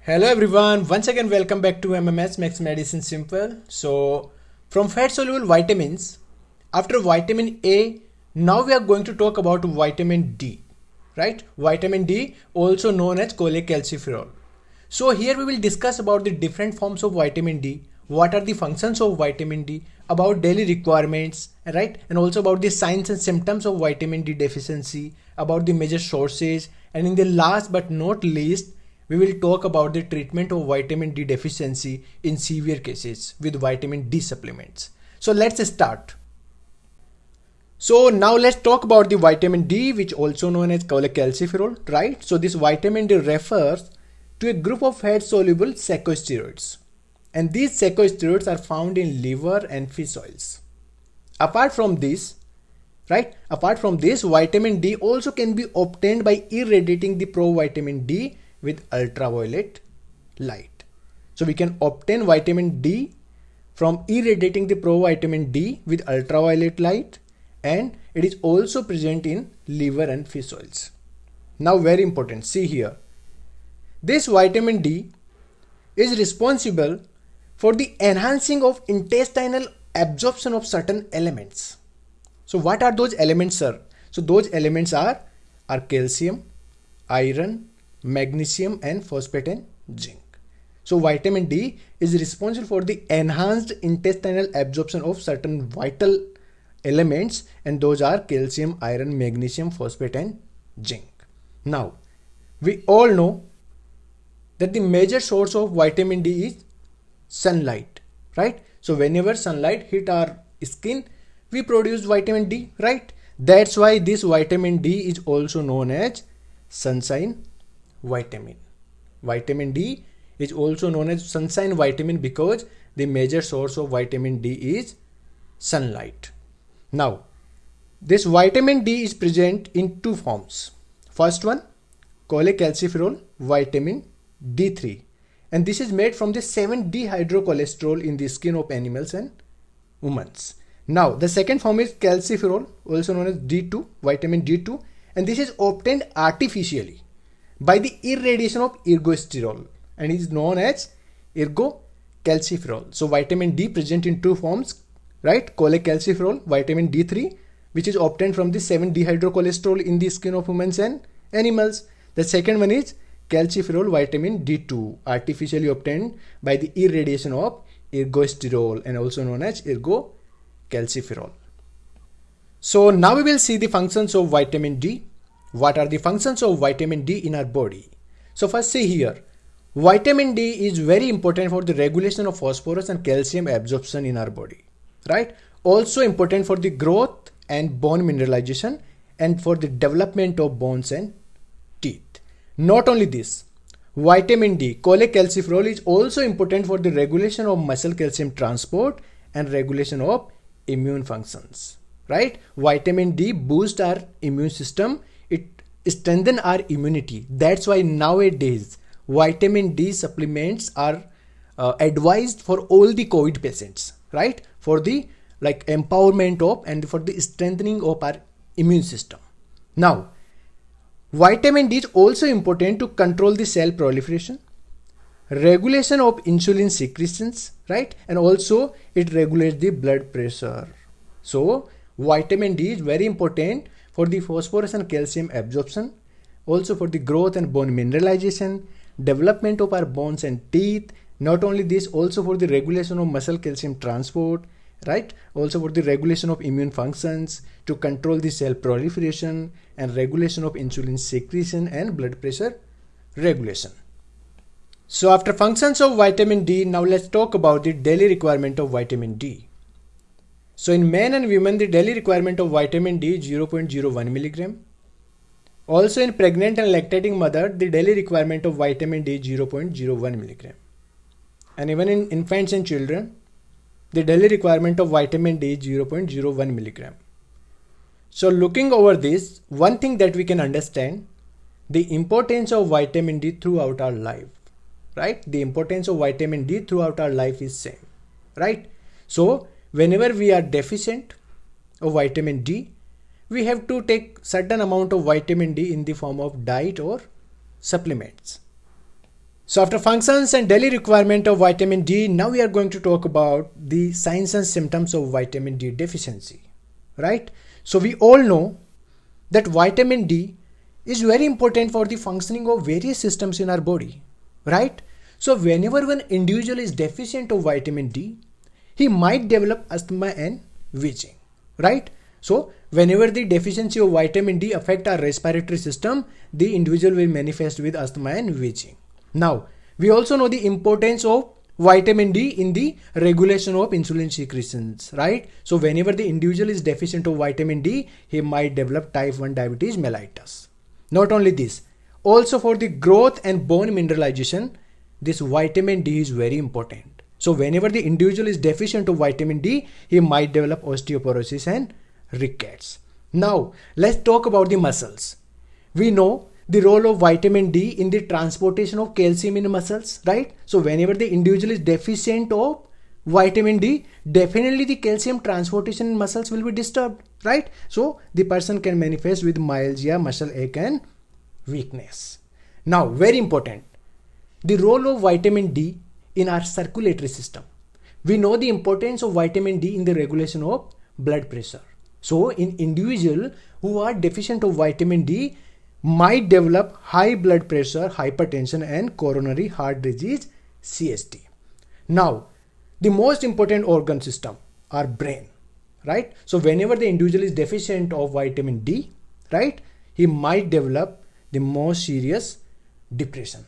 Hello everyone, once again welcome back to MMS Max Medicine Simple. So from fat soluble vitamins, after vitamin A, now we are going to talk about vitamin D, right? Vitamin D, also known as cholecalciferol. So here we will discuss about the different forms of vitamin D, what are the functions of vitamin D, about daily requirements, right? And also about the signs and symptoms of vitamin D deficiency, about the major sources, and in the last but not least, we will talk about the treatment of vitamin D deficiency in severe cases with vitamin D supplements. So let's start. So now let's talk about the vitamin D, which also known as cholecalciferol, right? So this vitamin D refers to a group of fat soluble sacchosteroids, and these sacchosteroids are found in liver and fish oils. Apart from this, vitamin D also can be obtained by irradiating the provitamin D with ultraviolet light. So we can obtain vitamin D from irradiating the provitamin D with ultraviolet light, and it is also present in liver and fish oils. Now very important, see here. This vitamin D is responsible for the enhancing of intestinal absorption of certain elements. So what are those elements, sir? So those elements are calcium, iron, magnesium and phosphate and zinc. So vitamin D is responsible for the enhanced intestinal absorption of certain vital elements, and those are calcium, iron, magnesium, phosphate and zinc. Now we all know that the major source of vitamin D is sunlight, right? So whenever sunlight hit our skin, we produce vitamin D, right? That's why this vitamin D is also known as sunshine vitamin. Vitamin D is also known as sunshine vitamin because the major source of vitamin D is sunlight. Now, this vitamin D is present in two forms. First one, cholecalciferol vitamin D3, and this is made from the 7-dehydrocholesterol in the skin of animals and humans. Now, the second form is calciferol, also known as D2, vitamin D2, and this is obtained artificially by the irradiation of ergosterol and is known as ergocalciferol. So vitamin D present in two forms, right? Cholecalciferol, vitamin D3, which is obtained from the 7-dehydrocholesterol in the skin of humans and animals. The second one is calciferol, vitamin D2, artificially obtained by the irradiation of ergosterol and also known as ergocalciferol. So now we will see the functions of vitamin D. What are the functions of vitamin D in our body? So first see here, vitamin D is very important for the regulation of phosphorus and calcium absorption in our body, right? Also important for the growth and bone mineralization and for the development of bones and teeth. Not only this, vitamin D, cholecalciferol is also important for the regulation of muscle calcium transport and regulation of immune functions, right? Vitamin D boosts our immune system. It strengthens our immunity. That's why nowadays vitamin D supplements are advised for all the COVID patients, right? For the empowerment of and for the strengthening of our immune system. Now, vitamin D is also important to control the cell proliferation, regulation of insulin secretions, right? And also it regulates the blood pressure. So vitamin D is very important for the phosphorus and calcium absorption, also for the growth and bone mineralization, development of our bones and teeth. Not only this, also for the regulation of muscle calcium transport, right? Also for the regulation of immune functions, to control the cell proliferation and regulation of insulin secretion and blood pressure regulation. So after functions of vitamin D, now let's talk about the daily requirement of vitamin D. So in men and women, the daily requirement of vitamin D is 0.01 milligram. Also in pregnant and lactating mother, the daily requirement of vitamin D is 0.01 milligram. And even in infants and children, the daily requirement of vitamin D is 0.01 milligram. So looking over this, one thing that we can understand, the importance of vitamin D throughout our life, right? The importance of vitamin D throughout our life is same, right? So whenever we are deficient of vitamin D, we have to take certain amount of vitamin D in the form of diet or supplements. So after functions and daily requirement of vitamin D, now we are going to talk about the signs and symptoms of vitamin D deficiency, right? So we all know that vitamin D is very important for the functioning of various systems in our body, right? So whenever one individual is deficient of vitamin D, he might develop asthma and wheezing, right? So whenever the deficiency of vitamin D affect our respiratory system, the individual will manifest with asthma and wheezing. Now, we also know the importance of vitamin D in the regulation of insulin secretions, right? So whenever the individual is deficient of vitamin D, he might develop type 1 diabetes mellitus. Not only this, also for the growth and bone mineralization, this vitamin D is very important. So whenever the individual is deficient of vitamin D, he might develop osteoporosis and rickets. Now, let's talk about the muscles. We know the role of vitamin D in the transportation of calcium in muscles, right? So whenever the individual is deficient of vitamin D, definitely the calcium transportation in muscles will be disturbed, right? So the person can manifest with myalgia, muscle ache and weakness. Now, very important, the role of vitamin D in our circulatory system. We know the importance of vitamin D in the regulation of blood pressure. So in individuals who are deficient of vitamin D, might develop high blood pressure, hypertension and coronary heart disease, CST. Now, the most important organ system, our brain, right? So whenever the individual is deficient of vitamin D, right, he might develop the most serious depression.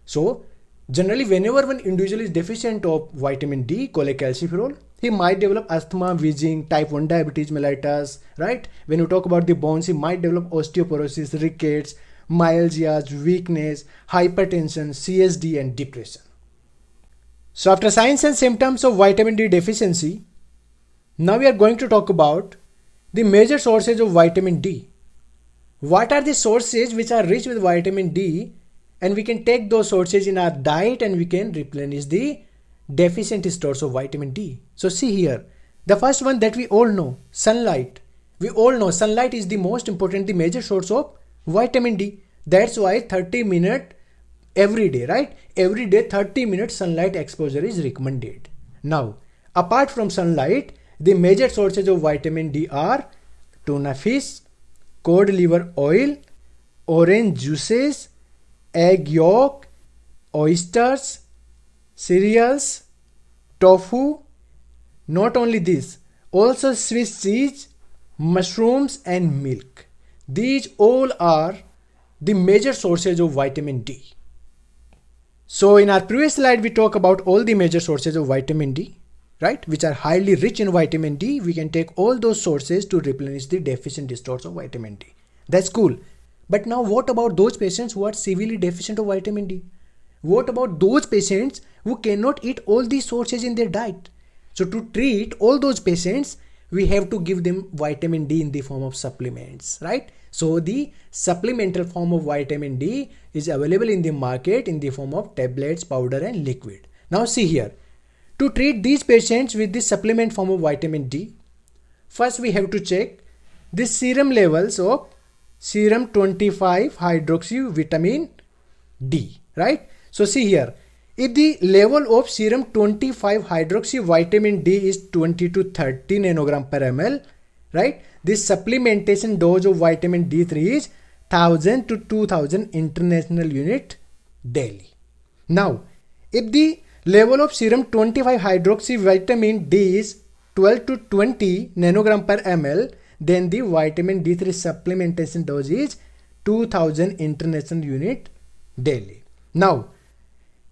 So generally whenever one individual is deficient of vitamin D, cholecalciferol, he might develop asthma, wheezing, type 1 diabetes mellitus, right? When you talk about the bones, he might develop osteoporosis, rickets, myalgias, weakness, hypertension, CSD and depression. So after signs and symptoms of vitamin D deficiency, now we are going to talk about the major sources of vitamin D. What are the sources which are rich with vitamin D, and we can take those sources in our diet and we can replenish the deficient stores of vitamin D. So see here, the first one that we all know, sunlight. We all know sunlight is the most important, the major source of vitamin D. That's why 30 minutes every day, right? Every day 30 minutes sunlight exposure is recommended. Now, apart from sunlight, the major sources of vitamin D are tuna fish, cod liver oil, orange juices, egg yolk, oysters, cereals, tofu. Not only this, also Swiss cheese, mushrooms and milk. These all are the major sources of vitamin D. So in our previous slide, we talked about all the major sources of vitamin D, right, which are highly rich in vitamin D. We can take all those sources to replenish the deficient stores of vitamin D. That's cool. But now what about those patients who are severely deficient of vitamin D? What about those patients who cannot eat all these sources in their diet? So to treat all those patients, we have to give them vitamin D in the form of supplements, right? So the supplemental form of vitamin D is available in the market in the form of tablets, powder and liquid. Now see here, to treat these patients with the supplement form of vitamin D, first we have to check the serum levels of serum 25 hydroxy vitamin D, right? So see here, if the level of serum 25 hydroxy vitamin D is 20 to 30 nanogram per ml, right? This supplementation dose of vitamin D3 is 1000 to 2000 international unit daily. Now, if the level of serum 25 hydroxy vitamin D is 12 to 20 nanogram per ml, then the vitamin D3 supplementation dose is 2000 international unit daily. Now,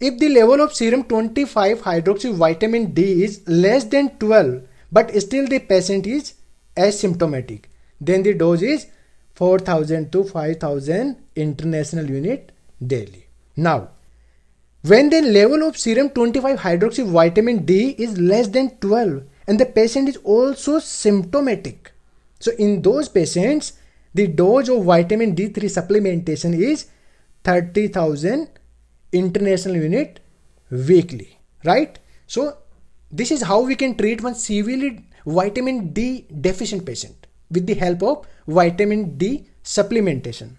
if the level of serum 25 hydroxy vitamin D is less than 12, but still the patient is asymptomatic, then the dose is 4000 to 5000 international unit daily. Now, when the level of serum 25 hydroxy vitamin D is less than 12 and the patient is also symptomatic, so in those patients, the dose of vitamin D3 supplementation is 30,000 international unit weekly, right? So this is how we can treat one severely vitamin D deficient patient with the help of vitamin D supplementation.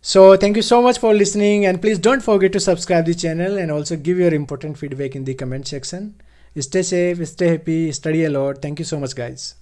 So thank you so much for listening, and please don't forget to subscribe the channel and also give your important feedback in the comment section. Stay safe, stay happy, study a lot. Thank you so much, guys.